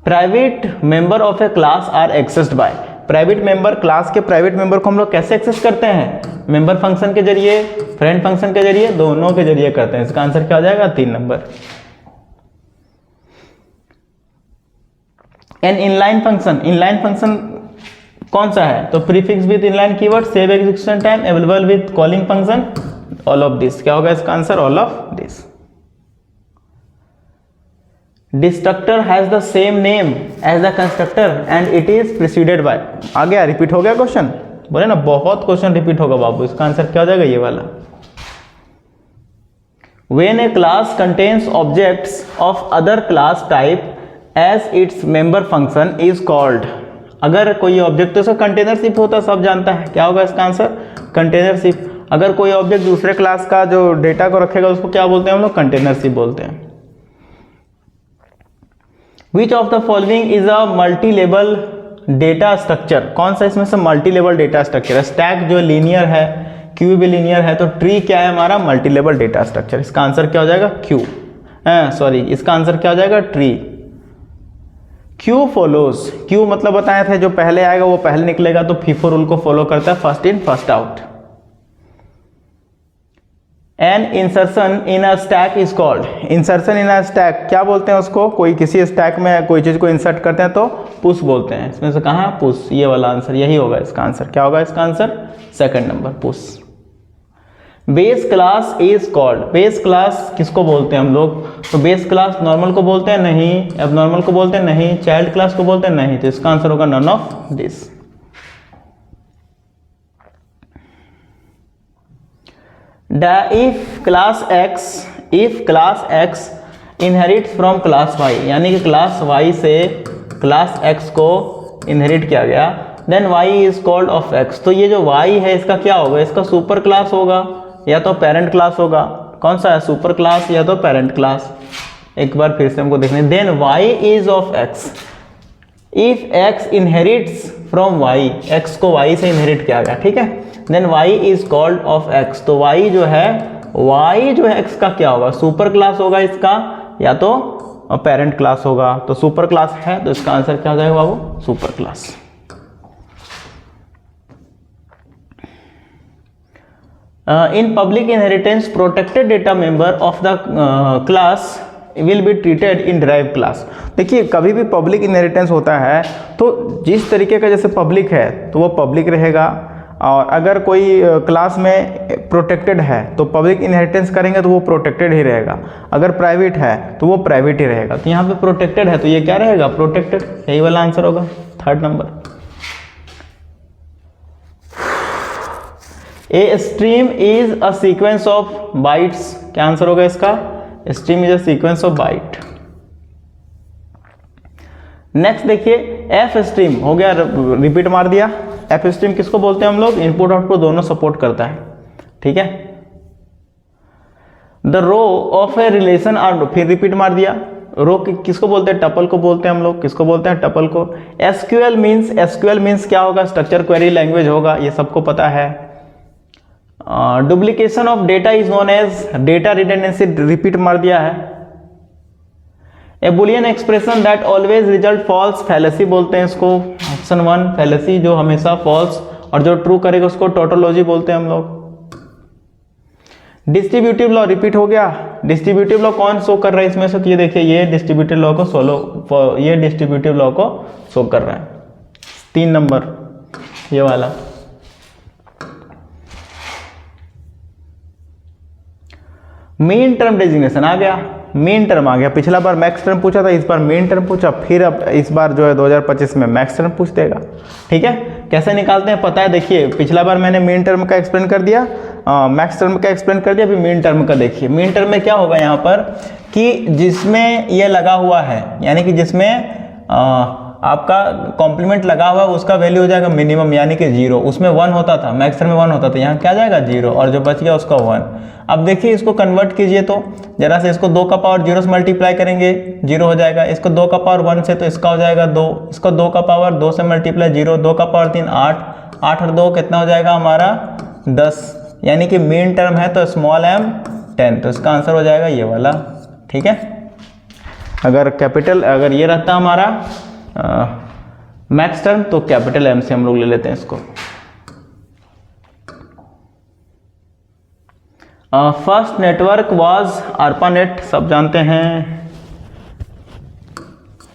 Private member of a class are accessed by. Private member, class के प्राइवेट मेंबर को हम लोग कैसे एक्सेस करते हैं, मेंबर फंक्शन के जरिए, फ्रेंड फंक्शन के जरिए, दोनों के जरिए करते हैं। इसका आंसर क्या हो जाएगा, 3 नंबर। An inline function, inline function कौन सा है, तो prefix with inline keyword, save execution time, available with calling function, all of this. क्या होगा इसका answer, all of this. Destructor has the same name as the constructor and it is preceded by. आ गया, repeat हो गया question, बोले ना बहुत क्वेश्चन रिपीट होगा बाबू। इसका आंसर क्या हो जाएगा, ये वाला। When a class contains objects of other class type as its member function is called. अगर कोई ऑब्जेक्ट, तो इसका कंटेनरशिप होता है, सब जानता है। क्या होगा इसका आंसर, कंटेनरशिप। अगर कोई ऑब्जेक्ट दूसरे क्लास का जो डेटा को रखेगा उसको क्या बोलते हैं हम लोग, कंटेनरशिप बोलते हैं। विच of the following is a multi level data structure. कौन सा इसमें से मल्टी लेवल डेटा स्ट्रक्चर है। स्टैक जो लीनियर है, क्यू भी लीनियर है, तो ट्री क्या है हमारा, मल्टी लेवल डेटा स्ट्रक्चर। इसका आंसर क्या हो जाएगा, क्यू, सॉरी इसका आंसर क्या हो जाएगा, ट्री। क्यू फॉलोज, क्यू मतलब बताए थे जो पहले आएगा वो पहले निकलेगा, तो फीफो रूल को फॉलो करता है, first in first out. An insertion in a stack is called. Insertion in a stack क्या बोलते हैं उसको, कोई किसी स्टैक में कोई चीज को इंसर्ट करते हैं तो पुश बोलते हैं। इसमें से कहाँ है, पुश, ये वाला आंसर यही होगा इसका आंसर। क्या होगा इसका answer, 2nd number, push. Base class is called. Base class किसको बोलते हैं हम लोग, तो बेस क्लास नॉर्मल को बोलते हैं, नहीं, अब नॉर्मल को बोलते हैं, नहीं, चाइल्ड क्लास को बोलते हैं, नहीं। तो इसका आंसर होगा none of this. If class X inherits from class Y, यानी कि क्लास वाई से क्लास एक्स को इनहेरिट किया गया, then Y is called of X. तो ये जो वाई है इसका क्या होगा, इसका सुपर क्लास होगा या तो पेरेंट क्लास होगा। कौन सा है, सुपर क्लास या तो पेरेंट क्लास। एक बार फिर से हमको देखने, then Y is of X, if X inherits from Y, X को वाई से इनहेरिट किया गया, ठीक है, then Y is called of X, तो वाई जो है एक्स का क्या होगा, सुपर क्लास होगा इसका या तो पेरेंट क्लास होगा। तो सुपर क्लास है तो इसका आंसर क्या हो जाएगा बाबू, super class. In public inheritance protected data member of the class will be treated in derive class. देखिए कभी भी पब्लिक इनहेरिटेंस होता है तो जिस तरीके का, जैसे पब्लिक है तो वो पब्लिक रहेगा, और अगर कोई क्लास में प्रोटेक्टेड है तो पब्लिक इनहेरिटेंस करेंगे तो वो प्रोटेक्टेड ही रहेगा, अगर प्राइवेट है तो वो प्राइवेट ही रहेगा। तो यहाँ पे प्रोटेक्टेड है तो ये क्या रहेगा, प्रोटेक्टेड, यही वाला आंसर होगा, third number. A stream is a sequence of bytes, क्या आंसर होगा इसका, stream is a sequence of bite. Next देखिए एफ स्ट्रीम हो गया, रिपीट मार दिया। एफ स्ट्रीम किसको बोलते हैं हम लोग, इनपुट आउटपुट दोनों सपोर्ट करता है, ठीक है। The row of a relation are, फिर रिपीट मार दिया। रो किसको बोलते हैं, टपल को बोलते हैं हम लोग, किसको बोलते हैं, टपल को। एसक्यूएल मीन्स क्या होगा, स्ट्रक्चर क्वेरी लैंग्वेज होगा, ये सबको पता है। Duplication of data is known as data redundancy, repeat मार दिया है। A boolean expression that always result false, fallacy बोलते हैं इसको, ऑप्शन 1 फैलेसी, जो हमेशा फॉल्स और जो ट्रू करेगा उसको टोटोलॉजी बोलते हैं हम लोग। डिस्ट्रीब्यूटिव लॉ रिपीट हो गया। डिस्ट्रीब्यूटिव लॉ कौन शो कर रहा है इसमें से, ये देखिए ये डिस्ट्रीब्यूटिव लॉ को ये डिस्ट्रीब्यूटिव लॉ को शो कर रहा है, 3 नंबर ये वाला। मीन टर्म डेजिग्नेशन आ गया, मीन टर्म आ गया। पिछला बार मैक्स टर्म पूछा था, इस बार मीन टर्म पूछा, फिर अब इस बार जो है 2025 में मैक्स टर्म पूछ देगा, ठीक है। कैसे निकालते हैं पता है, देखिए पिछला बार मैंने मीन टर्म का एक्सप्लेन कर दिया, मैक्स टर्म का एक्सप्लेन कर दिया, अभी मीन टर्म का देखिए। मीन टर्म में क्या होगा यहाँ पर कि जिसमें ये लगा हुआ है, यानी कि जिसमें आपका कॉम्प्लीमेंट लगा हुआ है उसका वैल्यू हो जाएगा मिनिमम, यानी कि 0। उसमें 1 होता था, मैक्स टर्म में 1 होता था, यहाँ क्या जाएगा 0, और जो बच गया उसका 1। अब देखिए इसको कन्वर्ट कीजिए तो जरा से, इसको 2 का पावर 0 से मल्टीप्लाई करेंगे 0 हो जाएगा, इसको 2 का पावर 1 से तो इसका हो जाएगा 2, इसको 2 का पावर 2 से मल्टीप्लाई 0, 2 का पावर 3 8, 8 और 2 कितना हो जाएगा हमारा 10, यानी कि मीन टर्म है तो स्मॉल m 10, तो इसका आंसर हो जाएगा ये वाला, ठीक है। अगर कैपिटल, अगर ये रहता हमारा मैक्स टर्म तो कैपिटल M से हम लोग ले लेते हैं इसको। फर्स्ट नेटवर्क वाज ARPANET, सब जानते हैं।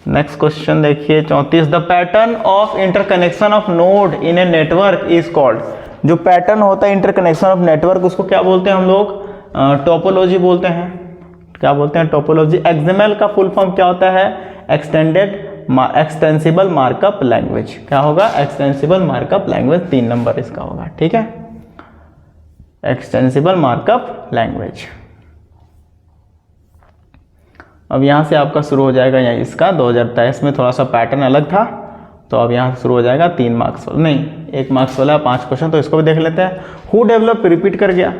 नेक्स्ट क्वेश्चन देखिए 34, the pattern of interconnection of node in a network is called, जो पैटर्न होता है इंटरकनेक्शन ऑफ नेटवर्क उसको क्या बोलते हैं हम लोग, टोपोलॉजी बोलते हैं। क्या बोलते हैं, टोपोलॉजी। XML का फुल फॉर्म क्या होता है, एक्सटेंसिबल मार्कअप लैंग्वेज, क्या होगा, एक्सटेंसिबल मार्कअप लैंग्वेज, 3 नंबर इसका होगा, ठीक है, एक्सटेंसिबल मार्कअप लैंग्वेज। अब यहाँ से आपका शुरू हो जाएगा, यहाँ इसका 2023 में थोड़ा सा पैटर्न अलग था, तो अब यहाँ से शुरू हो जाएगा 3 मार्क्स नहीं 1 मार्क्स वाला 5 क्वेश्चन, तो इसको भी देख लेते हैं। हु डेवलप, रिपीट कर गया।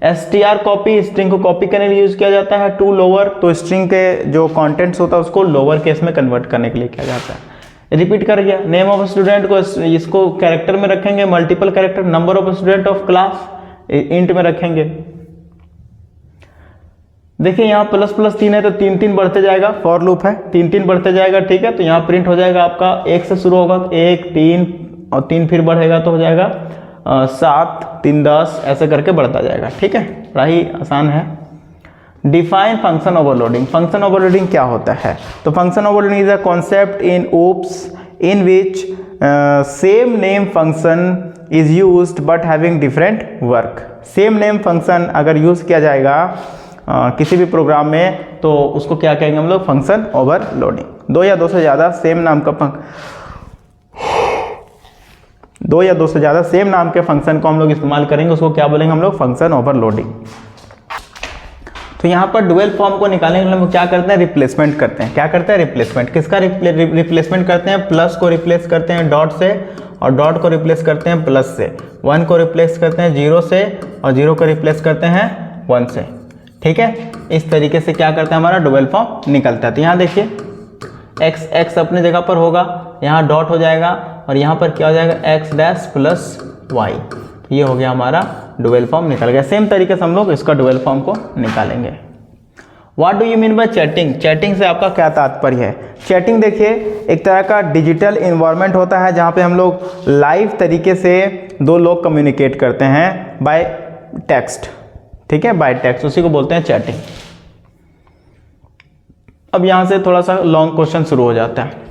str कॉपी, स्ट्रिंग को कॉपी करने के लिए यूज किया जाता है। टू लोअर, तो स्ट्रिंग के जो कंटेंट्स होता है उसको लोअर केस में कन्वर्ट करने के लिए किया जाता है। रिपीट कर गया। नेम ऑफ स्टूडेंट को, इसको कैरेक्टर में रखेंगे, multiple character. Number of student of class int में रखेंगे। देखिए यहाँ प्लस प्लस 3 है तो 3 3 बढ़ते जाएगा, फॉर लूप है 3 3 बढ़ते जाएगा, ठीक है। तो यहाँ प्रिंट हो जाएगा आपका 1 से शुरू होगा, 1 3 और 3 फिर बढ़ेगा तो हो जाएगा 7 3 10, ऐसे करके बढ़ता जाएगा, ठीक है। बड़ा ही आसान है। Define function overloading. Function overloading क्या होता है, तो function overloading is a concept in OOPS in which same name function is used but having different work. Same name function अगर यूज किया जाएगा किसी भी प्रोग्राम में तो उसको क्या कहेंगे हम लोग, फंक्शन ओवरलोडिंग। 2 या 2 से ज़्यादा सेम नाम का 2 या 2 से ज़्यादा सेम नाम के फंक्शन को हम लोग इस्तेमाल करेंगे, उसको क्या बोलेंगे हम लोग, फंक्शन ओवरलोडिंग। तो यहाँ पर डुअल फॉर्म को निकालने के लिए हम क्या करते हैं, रिप्लेसमेंट करते हैं। क्या करते हैं, रिप्लेसमेंट। किसका रिप्लेसमेंट करते हैं, प्लस को रिप्लेस करते हैं डॉट से, और डॉट को रिप्लेस करते हैं प्लस से। 1 को रिप्लेस करते हैं 0 से, और 0 को रिप्लेस करते हैं 1 से, ठीक है, इस तरीके से क्या करते हैं, हमारा डुअल फॉर्म निकलता है। तो यहाँ देखिए एक्स एक्स अपने जगह पर होगा, यहाँ डॉट हो जाएगा और यहाँ पर क्या हो जाएगा, एक्स डैश प्लस वाई। ये हो गया हमारा डुअल फॉर्म निकल गया। सेम तरीके से हम लोग इसका डुअल फॉर्म को निकालेंगे। What do you mean by chatting? Chatting से आपका क्या तात्पर्य है? चैटिंग देखिए एक तरह का डिजिटल इन्वायरमेंट होता है जहाँ पे हम लोग लाइव तरीके से दो लोग कम्युनिकेट करते हैं बाय टेक्स्ट, ठीक है, बाय टेक्स्ट, उसी को बोलते हैं चैटिंग। अब यहाँ से थोड़ा सा लॉन्ग क्वेश्चन शुरू हो जाता है।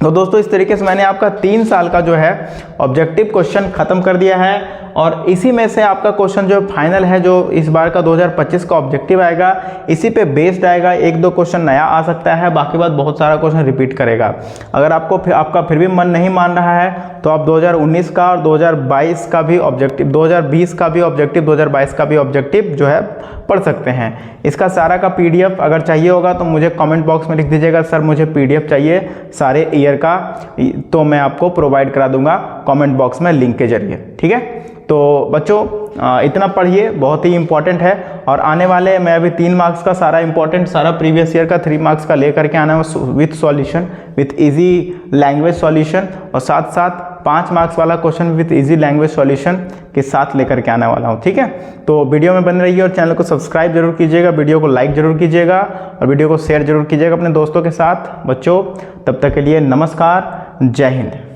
तो दोस्तों इस तरीके से मैंने आपका 3 साल का जो है ऑब्जेक्टिव क्वेश्चन खत्म कर दिया है और इसी में से आपका क्वेश्चन जो फाइनल है, जो इस बार का 2025 का ऑब्जेक्टिव आएगा, इसी पे बेस्ड आएगा। 1-2 क्वेश्चन नया आ सकता है, बाकी बात बहुत सारा क्वेश्चन रिपीट करेगा। अगर आपका फिर भी मन नहीं मान रहा है तो आप 2019 का और 2022 का भी ऑब्जेक्टिव, 2020 का भी ऑब्जेक्टिव, 2022 का भी ऑब्जेक्टिव जो है पढ़ सकते हैं। इसका सारा का PDF अगर चाहिए होगा तो मुझे कमेंट बॉक्स में लिख दीजिएगा, सर मुझे PDF चाहिए सारे ईयर का, तो मैं आपको प्रोवाइड करा दूंगा कमेंट बॉक्स में लिंक के जरिए, ठीक है। तो बच्चों इतना पढ़िए, बहुत ही इंपॉर्टेंट है। और आने वाले मैं अभी 3 मार्क्स का सारा इंपॉर्टेंट, सारा प्रीवियस ईयर का 3 मार्क्स का लेकर के आना है with solution, with easy language solution, और साथ साथ 5 मार्क्स वाला question with easy language solution के साथ लेकर के आने वाला हूँ, ठीक है। तो वीडियो में बने रहिए और चैनल को सब्सक्राइब जरूर कीजिएगा, वीडियो को लाइक जरूर कीजिएगा और वीडियो को शेयर जरूर कीजिएगा अपने दोस्तों के साथ। बच्चों तब तक के लिए नमस्कार, जय हिंद।